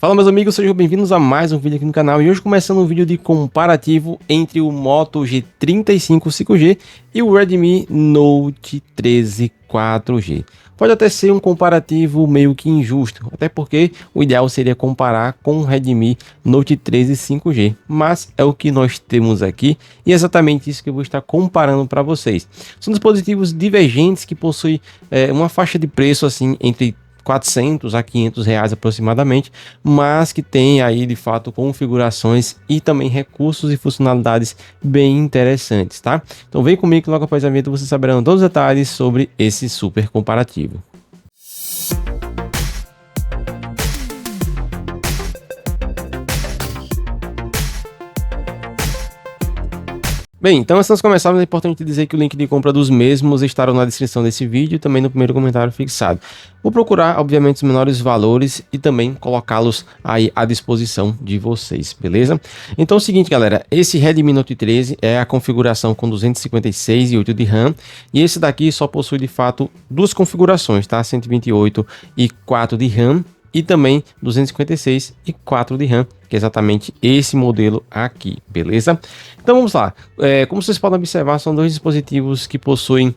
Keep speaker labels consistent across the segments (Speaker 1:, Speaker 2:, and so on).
Speaker 1: Fala meus amigos, sejam bem-vindos a mais um vídeo aqui no canal e hoje começando um vídeo de comparativo entre o Moto G35 5G e o Redmi Note 13 4G. Pode até ser um comparativo meio que injusto, até porque o ideal seria comparar com o Redmi Note 13 5G, mas é o que nós temos aqui e é exatamente isso que eu vou estar comparando para vocês. São dispositivos divergentes que possuem uma faixa de preço assim entre 400 a 500 reais aproximadamente, mas que tem aí de fato configurações e também recursos e funcionalidades bem interessantes, tá? Então vem comigo que logo após a vinheta você saberá todos os detalhes sobre esse super comparativo. Bem, então antes de nós começarmos é importante dizer que o link de compra dos mesmos estarão na descrição desse vídeo e também no primeiro comentário fixado. Vou procurar, obviamente, os menores valores e também colocá-los aí à disposição de vocês, beleza? Então é o seguinte, galera, esse Redmi Note 13 é a configuração com 256 e 8 de RAM e esse daqui só possui de fato duas configurações, tá? 128 e 4 de RAM. E também 256 e 4 de RAM, que é exatamente esse modelo aqui, beleza? Então vamos lá, como vocês podem observar, são dois dispositivos que possuem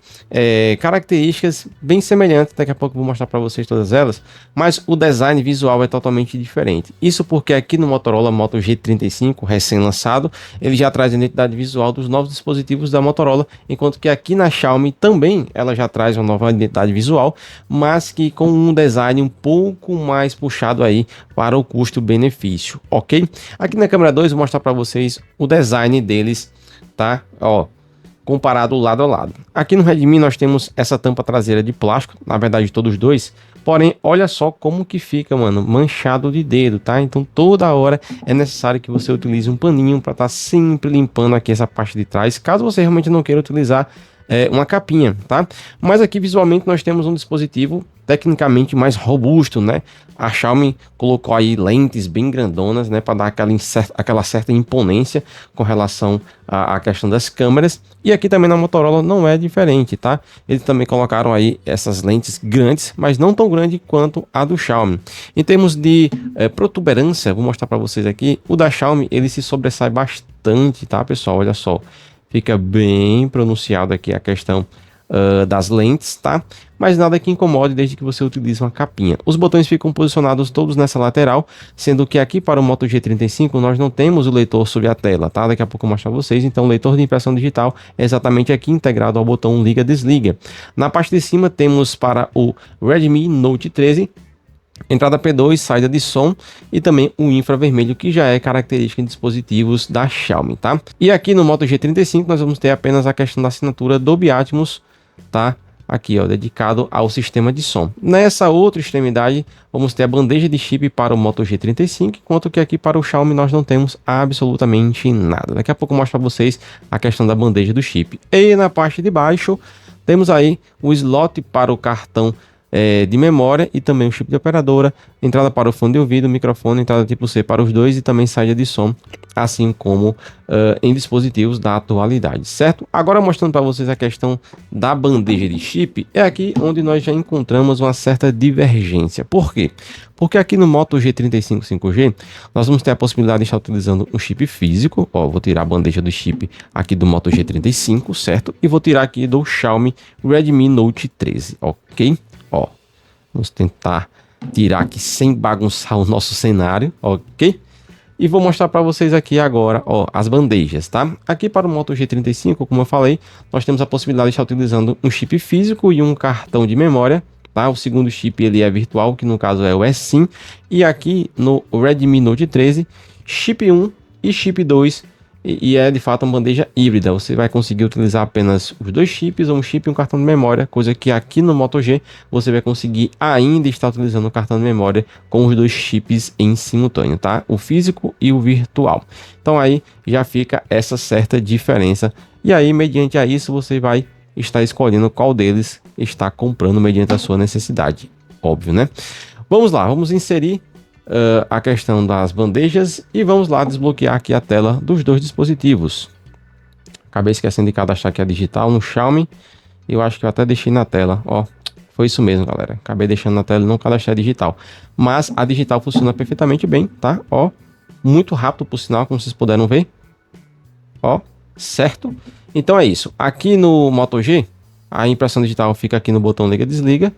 Speaker 1: características bem semelhantes, daqui a pouco eu vou mostrar para vocês todas elas, mas o design visual é totalmente diferente. Isso porque aqui no Motorola Moto G35, recém-lançado, ele já traz a identidade visual dos novos dispositivos da Motorola, enquanto que aqui na Xiaomi também ela já traz uma nova identidade visual, mas que com um design um pouco mais puxado aí para o custo-benefício, ok? Aqui na câmera 2 eu vou mostrar para vocês o design deles, tá? Ó, comparado lado a lado. Aqui no Redmi nós temos essa tampa traseira de plástico, na verdade todos dois, porém olha só como que fica, mano, manchado de dedo, tá? Então toda hora é necessário que você utilize um paninho para estar sempre limpando aqui essa parte de trás, caso você realmente não queira utilizar uma capinha, tá? Mas aqui visualmente nós temos um dispositivo tecnicamente mais robusto, né? A Xiaomi colocou aí lentes bem grandonas, né? Para dar aquela certa imponência com relação à questão das câmeras. E aqui também na Motorola não é diferente, tá? Eles também colocaram aí essas lentes grandes, mas não tão grande quanto a do Xiaomi. Em termos de protuberância, vou mostrar para vocês aqui. O da Xiaomi, ele se sobressai bastante, tá, pessoal? Olha só. Fica bem pronunciado aqui a questão das lentes, tá? Mas nada que incomode desde que você utilize uma capinha. Os botões ficam posicionados todos nessa lateral, sendo que aqui para o Moto G35 nós não temos o leitor sobre a tela, tá? Daqui a pouco eu vou mostrar pra vocês. Então o leitor de impressão digital é exatamente aqui integrado ao botão liga-desliga. Na parte de cima temos para o Redmi Note 13 entrada P2, saída de som e também o infravermelho, que já é característica em dispositivos da Xiaomi, tá? E aqui no Moto G35 nós vamos ter apenas a questão da assinatura Dolby Atmos, tá? Aqui, ó, dedicado ao sistema de som. Nessa outra extremidade, vamos ter a bandeja de chip para o Moto G35, enquanto que aqui para o Xiaomi nós não temos absolutamente nada. Daqui a pouco eu mostro para vocês a questão da bandeja do chip. E na parte de baixo, temos aí o slot para o cartão de memória e também o chip de operadora, entrada para o fone de ouvido, microfone, entrada tipo C para os dois e também saída de som, assim como em dispositivos da atualidade, certo? Agora mostrando para vocês a questão da bandeja de chip, é aqui onde nós já encontramos uma certa divergência. Por quê? Porque aqui no Moto G35 5G, nós vamos ter a possibilidade de estar utilizando um chip físico, ó, vou tirar a bandeja do chip aqui do Moto G35, certo? E vou tirar aqui do Xiaomi Redmi Note 13, ok? Ó, vamos tentar tirar aqui sem bagunçar o nosso cenário, ok? E vou mostrar para vocês aqui agora, ó, as bandejas, tá? Aqui para o Moto G35, como eu falei, nós temos a possibilidade de estar utilizando um chip físico e um cartão de memória, tá? O segundo chip ele é virtual, que no caso é o eSIM. E aqui no Redmi Note 13, chip 1 e chip 2. E é de fato uma bandeja híbrida, você vai conseguir utilizar apenas os dois chips, ou um chip e um cartão de memória, coisa que aqui no Moto G você vai conseguir ainda estar utilizando o cartão de memória com os dois chips em simultâneo, tá? O físico e o virtual. Então aí já fica essa certa diferença, e aí mediante a isso você vai estar escolhendo qual deles está comprando mediante a sua necessidade, óbvio, né? Vamos lá, vamos inserir a questão das bandejas e vamos lá desbloquear aqui a tela dos dois dispositivos. Acabei esquecendo de cadastrar aqui a digital no Xiaomi. Eu acho que eu até deixei na tela, ó, Foi isso mesmo, galera. Acabei deixando na tela e não cadastrei a digital. Mas a digital funciona perfeitamente bem, tá? Ó, muito rápido por sinal, como vocês puderam ver. Ó, certo? Então é isso. Aqui no Moto G, a impressão digital fica aqui no botão liga e desliga,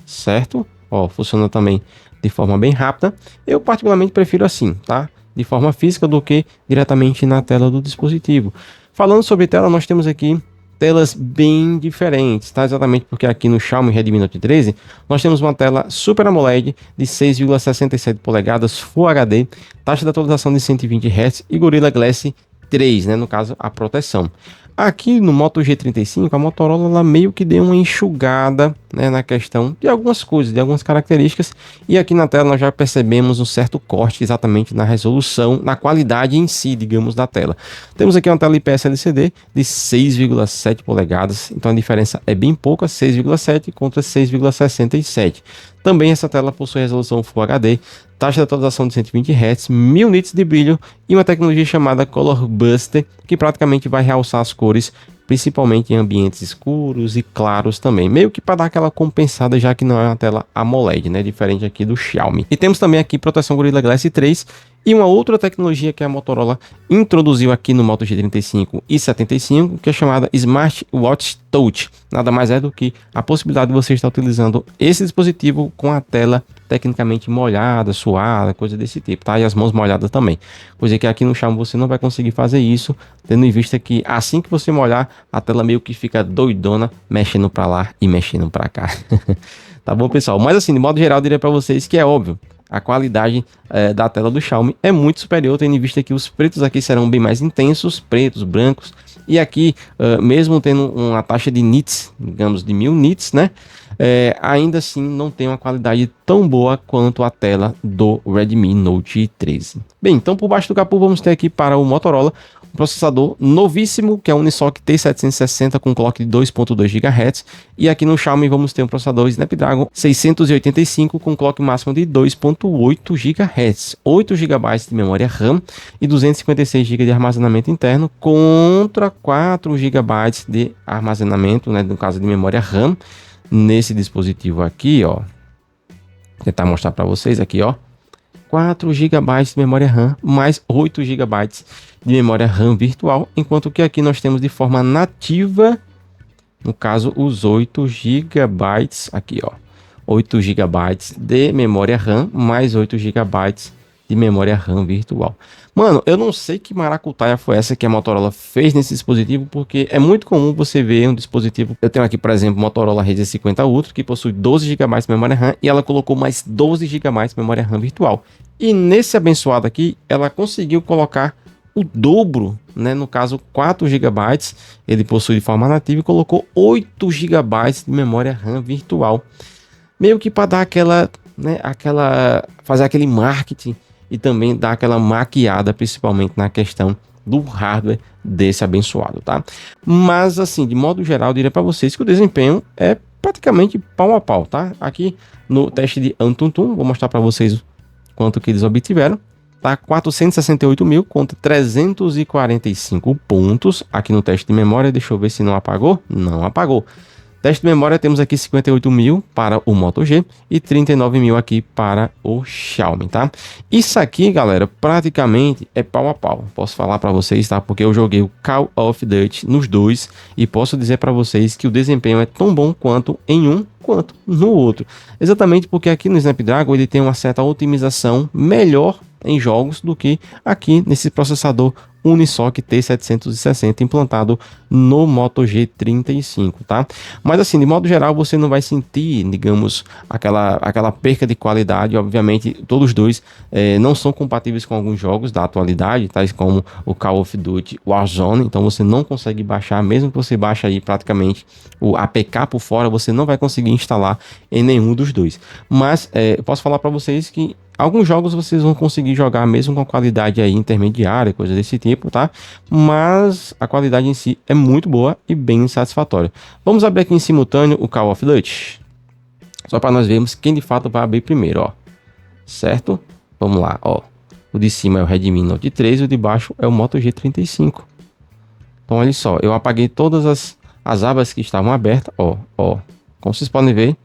Speaker 1: certo? Ó, funciona também de forma bem rápida. Eu particularmente prefiro assim, tá? De forma física do que diretamente na tela do dispositivo. Falando sobre tela, nós temos aqui telas bem diferentes, tá? Exatamente porque aqui no Xiaomi Redmi Note 13 nós temos uma tela Super AMOLED de 6,67 polegadas Full HD, taxa de atualização de 120 Hz e Gorilla Glass 3, né? No caso, a proteção. Aqui no Moto G35, a Motorola ela meio que deu uma enxugada, né, na questão de algumas coisas, de algumas características, e aqui na tela nós já percebemos um certo corte exatamente na resolução, na qualidade em si, digamos, da tela. Temos aqui uma tela IPS LCD de 6,7 polegadas, então a diferença é bem pouca, 6,7 contra 6,67. Também essa tela possui resolução Full HD, taxa de atualização de 120 Hz, 1000 nits de brilho e uma tecnologia chamada Color Buster, que praticamente vai realçar as cores, principalmente em ambientes escuros e claros também, meio que para dar aquela compensada, já que não é uma tela AMOLED, né, diferente aqui do Xiaomi. E temos também aqui proteção Gorilla Glass 3 e uma outra tecnologia que a Motorola introduziu aqui no Moto G35 e 75, que é chamada Smart Watch Touch. Nada mais é do que a possibilidade de você estar utilizando esse dispositivo com a tela tecnicamente molhada, suada, coisa desse tipo, tá? E as mãos molhadas também. Coisa que aqui no Xiaomi você não vai conseguir fazer isso, tendo em vista que assim que você molhar, a tela meio que fica doidona, mexendo para lá e mexendo para cá. Tá bom, pessoal? Mas assim, de modo geral, eu diria para vocês que é óbvio, a qualidade da tela do Xiaomi é muito superior, tendo em vista que os pretos aqui serão bem mais intensos, pretos, brancos, e aqui, mesmo tendo uma taxa de nits, digamos de 1000 nits, né, ainda assim não tem uma qualidade tão boa quanto a tela do Redmi Note 13. Bem, então por baixo do capô vamos ter aqui para o Motorola um processador novíssimo, que é o Unisoc T760 com clock de 2.2 GHz, e aqui no Xiaomi vamos ter um processador Snapdragon 685 com clock máximo de 2.8 GHz, 8 GB de memória RAM e 256 GB de armazenamento interno contra 4 GB de armazenamento, né, no caso de memória RAM, nesse dispositivo aqui, ó. Vou tentar mostrar para vocês aqui, ó. 4 GB de memória RAM mais 8 GB de memória RAM virtual, enquanto que aqui nós temos de forma nativa, no caso, os 8 GB aqui, ó. 8 GB de memória RAM mais 8 GB de memória RAM virtual. Mano, eu não sei que maracutaia foi essa que a Motorola fez nesse dispositivo, porque é muito comum você ver um dispositivo. Eu tenho aqui, por exemplo, o Motorola Razr 50 Ultra, que possui 12 GB de memória RAM, e ela colocou mais 12 GB de memória RAM virtual. E nesse abençoado aqui, ela conseguiu colocar o dobro, né? No caso, 4 GB, ele possui de forma nativa e colocou 8 GB de memória RAM virtual. Meio que para dar aquela, né, fazer aquele marketing e também dar aquela maquiada, principalmente na questão do hardware desse abençoado, tá? Mas assim, de modo geral, eu diria para vocês que o desempenho é praticamente pau a pau, tá? Aqui no teste de Antutu, vou mostrar para vocês quanto que eles obtiveram, tá? 468 mil contra 345 pontos aqui no teste de memória. Deixa eu ver se não apagou. Não apagou. Teste de memória, temos aqui 58 mil para o Moto G e 39 mil aqui para o Xiaomi, tá? Isso aqui, galera, praticamente é pau a pau. Posso falar para vocês, tá? Porque eu joguei o Call of Duty nos dois e posso dizer para vocês que o desempenho é tão bom quanto em um quanto no outro. Exatamente porque aqui no Snapdragon ele tem uma certa otimização melhor em jogos do que aqui nesse processador Unisoc T760 implantado no Moto G35, tá? Mas assim, de modo geral, você não vai sentir, digamos, aquela perca de qualidade. Obviamente, todos os dois não são compatíveis com alguns jogos da atualidade, tais como o Call of Duty Warzone, então você não consegue baixar, mesmo que você baixe aí praticamente o APK por fora, você não vai conseguir instalar em nenhum dos dois. Mas eu posso falar para vocês que alguns jogos vocês vão conseguir jogar mesmo com a qualidade aí intermediária, coisa desse tipo, tá? Mas a qualidade em si é muito boa e bem satisfatória. Vamos abrir aqui em simultâneo o Call of Duty, só para nós vermos quem de fato vai abrir primeiro, ó. Certo? Vamos lá, ó. O de cima é o Redmi Note 13 e o de baixo é o Moto G35. Então olha só, eu apaguei todas as abas que estavam abertas, ó. Como vocês podem ver,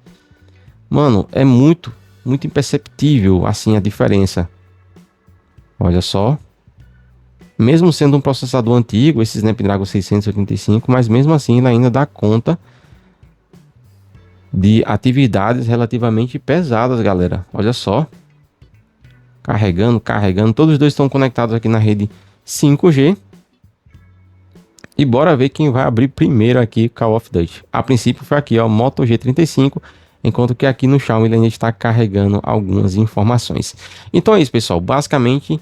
Speaker 1: Mano, é muito imperceptível assim a diferença. Olha só. Mesmo sendo um processador antigo, esse Snapdragon 685, mas mesmo assim ele ainda dá conta de atividades relativamente pesadas, galera. Olha só. Carregando. Todos os dois estão conectados aqui na rede 5G. E bora ver quem vai abrir primeiro aqui Call of Duty. A princípio foi aqui, ó, Moto G35, enquanto que aqui no Xiaomi ele ainda está carregando algumas informações. Então é isso, pessoal. Basicamente,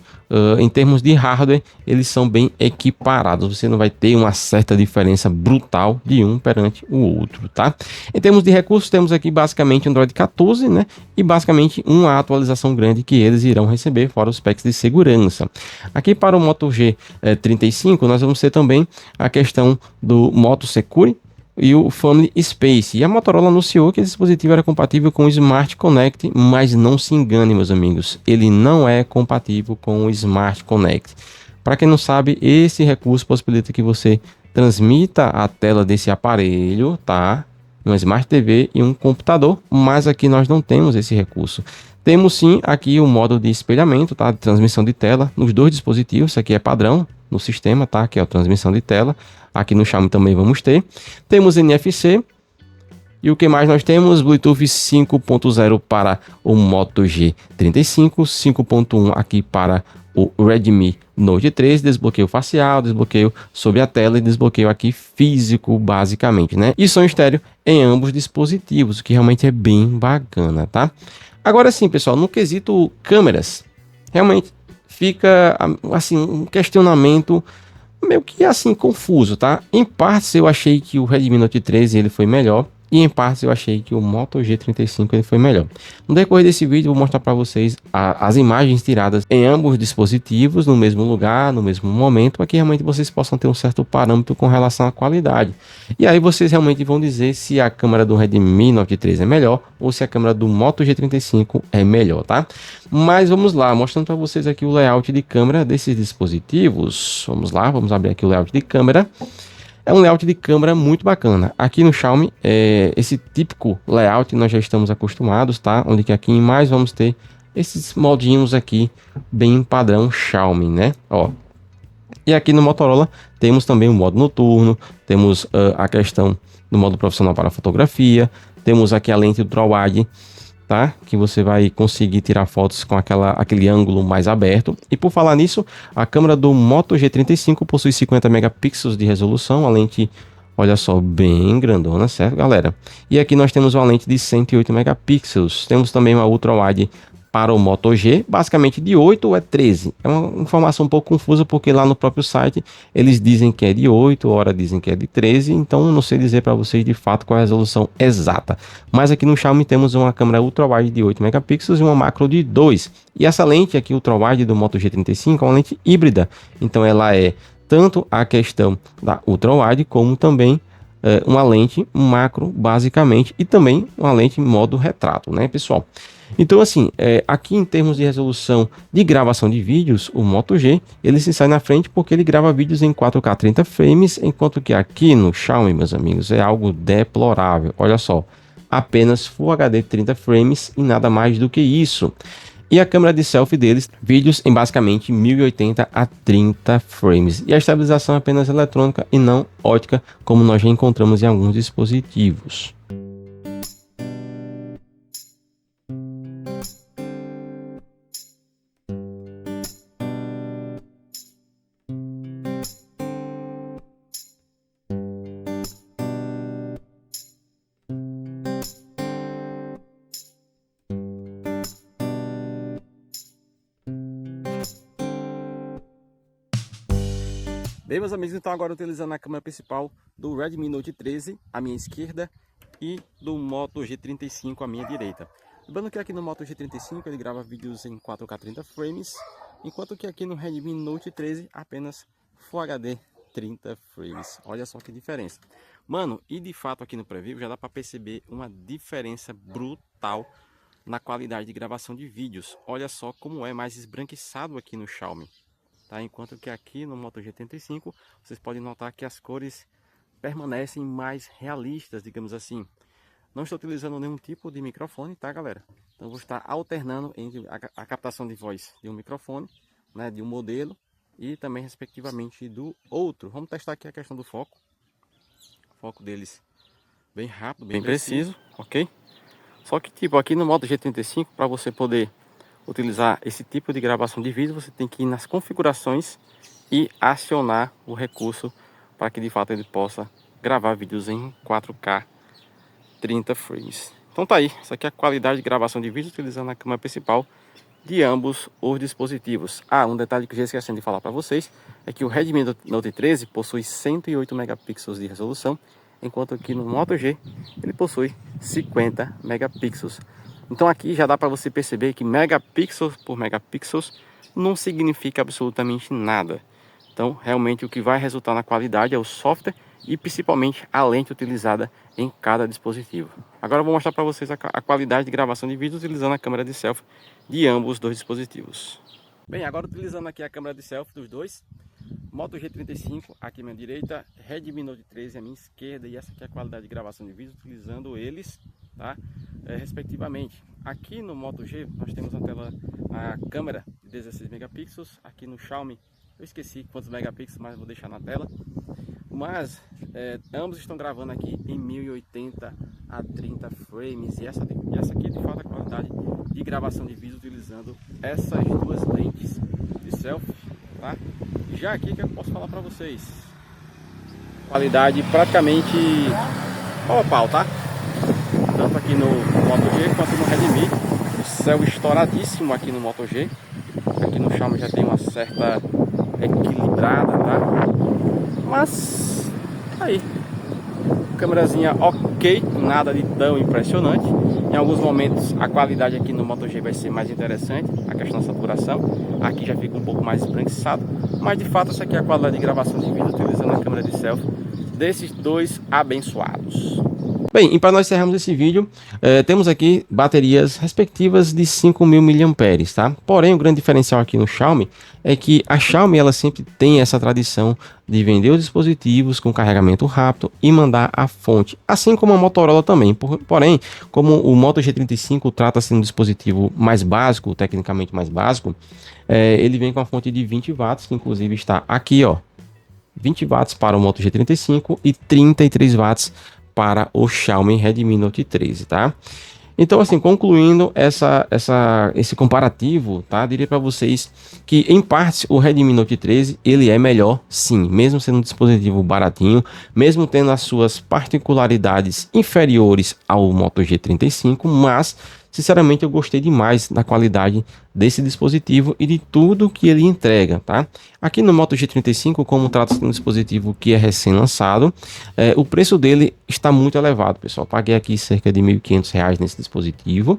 Speaker 1: em termos de hardware, eles são bem equiparados. Você não vai ter uma certa diferença brutal de um perante o outro, tá? Em termos de recursos, temos aqui basicamente Android 14, né? E basicamente uma atualização grande que eles irão receber, fora os packs de segurança. Aqui para o Moto G35, nós vamos ter também a questão do Moto Secure e o Family Space. E a Motorola anunciou que esse dispositivo era compatível com o Smart Connect, mas não se engane, meus amigos, ele não é compatível com o Smart Connect. Para quem não sabe, esse recurso possibilita que você transmita a tela desse aparelho, tá? Uma Smart TV e um computador, mas aqui nós não temos esse recurso. Temos sim aqui o modo de espelhamento, tá? De transmissão de tela nos dois dispositivos. Isso aqui é padrão no sistema, tá? Aqui é a transmissão de tela. Aqui no Xiaomi também vamos ter. Temos NFC. E o que mais nós temos? Bluetooth 5.0 para o Moto G35, 5.1 aqui para o Redmi Note 3, desbloqueio facial, desbloqueio sobre a tela e desbloqueio aqui físico, basicamente, né? E som estéreo em ambos dispositivos, o que realmente é bem bacana, tá? Agora sim, pessoal, no quesito câmeras, realmente fica assim um questionamento meio que assim confuso, tá? Em partes eu achei que o Redmi Note 13 ele foi melhor. E em partes eu achei que o Moto G35 ele foi melhor. No decorrer desse vídeo eu vou mostrar para vocês as imagens tiradas em ambos dispositivos, no mesmo lugar, no mesmo momento, para que realmente vocês possam ter um certo parâmetro com relação à qualidade. E aí vocês realmente vão dizer se a câmera do Redmi Note 13 é melhor ou se a câmera do Moto G35 é melhor, tá? Mas vamos lá, mostrando para vocês aqui o layout de câmera desses dispositivos. Vamos lá, vamos abrir aqui o layout de câmera. É um layout de câmera muito bacana. Aqui no Xiaomi, esse típico layout nós já estamos acostumados, tá? Onde que aqui em mais vamos ter esses moldinhos aqui, bem padrão Xiaomi, né? Ó. E aqui no Motorola temos também o modo noturno, temos a questão do modo profissional para fotografia, temos aqui a lente ultra-wide, tá? Que você vai conseguir tirar fotos com aquele ângulo mais aberto. E por falar nisso, a câmera do Moto G35 possui 50 megapixels de resolução, a lente, olha só, bem grandona, certo, galera? E aqui nós temos uma lente de 108 megapixels. Temos também uma ultra-wide para o Moto G, basicamente de 8 ou é 13. É uma informação um pouco confusa porque lá no próprio site eles dizem que é de 8, ora dizem que é de 13, então não sei dizer para vocês de fato qual é a resolução exata. Mas aqui no Xiaomi temos uma câmera ultra-wide de 8 megapixels e uma macro de 2. E essa lente aqui ultra-wide do Moto G35 é uma lente híbrida, então ela é tanto a questão da ultra-wide como também uma lente macro basicamente e também uma lente em modo retrato, né, pessoal? Então assim, aqui em termos de resolução de gravação de vídeos, o Moto G ele se sai na frente porque ele grava vídeos em 4K 30 frames, enquanto que aqui no Xiaomi, meus amigos, é algo deplorável. Olha só, apenas Full HD 30 frames e nada mais do que isso. E a câmera de selfie deles, vídeos em basicamente 1080 a 30 frames. E a estabilização é apenas eletrônica e não ótica, como nós já encontramos em alguns dispositivos. Bem, meus amigos, então agora utilizando a câmera principal do Redmi Note 13 à minha esquerda e do Moto G35 à minha direita. Lembrando que aqui no Moto G35 ele grava vídeos em 4K 30 frames, enquanto que aqui no Redmi Note 13 apenas Full HD 30 frames. Olha só que diferença. Mano, e de fato aqui no preview já dá para perceber uma diferença brutal na qualidade de gravação de vídeos. Olha só como é mais esbranquiçado aqui no Xiaomi. Tá? Enquanto que aqui no Moto G35 vocês podem notar que as cores permanecem mais realistas, digamos assim.
Speaker 2: Não estou utilizando nenhum tipo de microfone, tá, galera? Então vou estar alternando entre a captação de voz de um microfone, né, de um modelo e também respectivamente do outro. Vamos testar aqui a questão do foco. O foco deles bem rápido, bem preciso, ok? Só que tipo aqui no Moto G35, para você poder utilizar esse tipo de gravação de vídeo, você tem que ir nas configurações e acionar o recurso para que de fato ele possa gravar vídeos em 4K 30 frames. Então tá aí, essa aqui é a qualidade de gravação de vídeo utilizando a câmera principal de ambos os dispositivos. Um detalhe que eu já esqueci de falar para vocês é que o Redmi Note 13 possui 108 megapixels de resolução, enquanto aqui no Moto G ele possui 50 megapixels. Então aqui já dá para você perceber que megapixels por megapixels não significa absolutamente nada. Então realmente o que vai resultar na qualidade é o software e principalmente a lente utilizada em cada dispositivo. Agora eu vou mostrar para vocês a qualidade de gravação de vídeo utilizando a câmera de selfie de ambos os dois dispositivos. Bem, agora utilizando aqui a câmera de selfie dos dois, Moto G35 aqui à minha direita, Redmi Note 13 à minha esquerda, e essa aqui é a qualidade de gravação de vídeo utilizando eles, tá? Respectivamente. Aqui no Moto G nós temos a câmera de 16 megapixels, aqui no Xiaomi eu esqueci quantos megapixels, mas vou deixar na tela. Mas ambos estão gravando aqui em 1080 a 30 frames, e essa aqui de fato é a qualidade de gravação de vídeo utilizando essas duas lentes de selfie, tá? E já aqui que eu posso falar para vocês, qualidade praticamente pau a pau, tá? Tanto aqui no Moto G quanto no Redmi, o céu estouradíssimo aqui no Moto G. Aqui no Xiaomi já tem uma certa equilibrada, tá? Mas aí, câmerazinha ok, nada de tão impressionante. Em alguns momentos a qualidade aqui no Moto G vai ser mais interessante, a questão da saturação. Aqui já fica um pouco mais esbranquiçado, mas de fato essa aqui é a qualidade de gravação de vídeo utilizando a câmera de selfie desses dois abençoados.
Speaker 1: Bem, e para nós encerrarmos esse vídeo, temos aqui baterias respectivas de 5.000 mAh, tá? Porém, o grande diferencial aqui no Xiaomi é que a Xiaomi ela sempre tem essa tradição de vender os dispositivos com carregamento rápido e mandar a fonte, assim como a Motorola também. Porém, como o Moto G35 trata-se de um dispositivo mais básico, tecnicamente mais básico, ele vem com a fonte de 20 watts, que inclusive está aqui, ó, 20 watts para o Moto G35 e 33 watts para o Xiaomi Redmi Note 13, tá? Então, assim, concluindo esse comparativo, tá? Diria para vocês que, em partes, o Redmi Note 13, ele é melhor, sim, mesmo sendo um dispositivo baratinho, mesmo tendo as suas particularidades inferiores ao Moto G35, mas, sinceramente, eu gostei demais da qualidade desse dispositivo e de tudo que ele entrega, tá? Aqui no Moto G35, como trata-se de um dispositivo que é recém-lançado, o preço dele está muito elevado, pessoal. Paguei aqui cerca de R$ 1.500 nesse dispositivo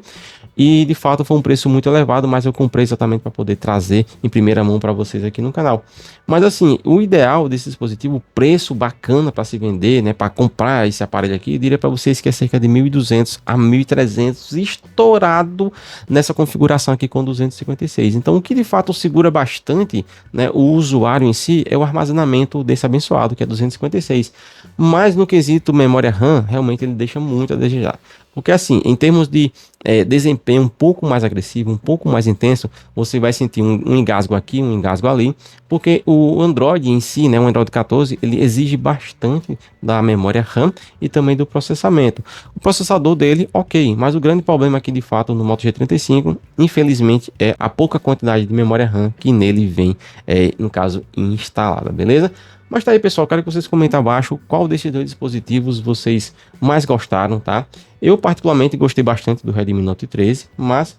Speaker 1: e, de fato, foi um preço muito elevado, mas eu comprei exatamente para poder trazer em primeira mão para vocês aqui no canal. Mas, assim, o ideal desse dispositivo, preço bacana para se vender, né, para comprar esse aparelho aqui, eu diria para vocês que é cerca de 1.200 a 1.300 estourado nessa configuração aqui com 256. Então, o que de fato segura bastante, né, o usuário em si é o armazenamento desse abençoado, que é 256. Mas no quesito memória RAM, realmente ele deixa muito a desejar. Porque assim, em termos de desempenho um pouco mais agressivo, um pouco mais intenso, você vai sentir um engasgo aqui, um engasgo ali, porque o Android em si, né, o Android 14, ele exige bastante da memória RAM e também do processamento. O processador dele, ok, mas o grande problema aqui de fato no Moto G35, infelizmente, é a pouca quantidade de memória RAM que nele vem, no caso, instalada, beleza? Mas tá aí, pessoal, quero que vocês comentem abaixo qual desses dois dispositivos vocês mais gostaram, tá? Eu particularmente gostei bastante do Redmi Note 13, mas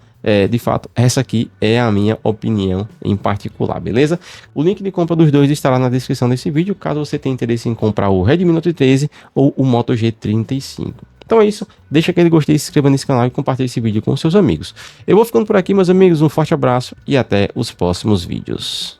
Speaker 1: de fato essa aqui é a minha opinião em particular, beleza? O link de compra dos dois estará na descrição desse vídeo, caso você tenha interesse em comprar o Redmi Note 13 ou o Moto G35. Então é isso, deixa aquele gostei, se inscreva nesse canal e compartilhe esse vídeo com seus amigos. Eu vou ficando por aqui, meus amigos, um forte abraço e até os próximos vídeos.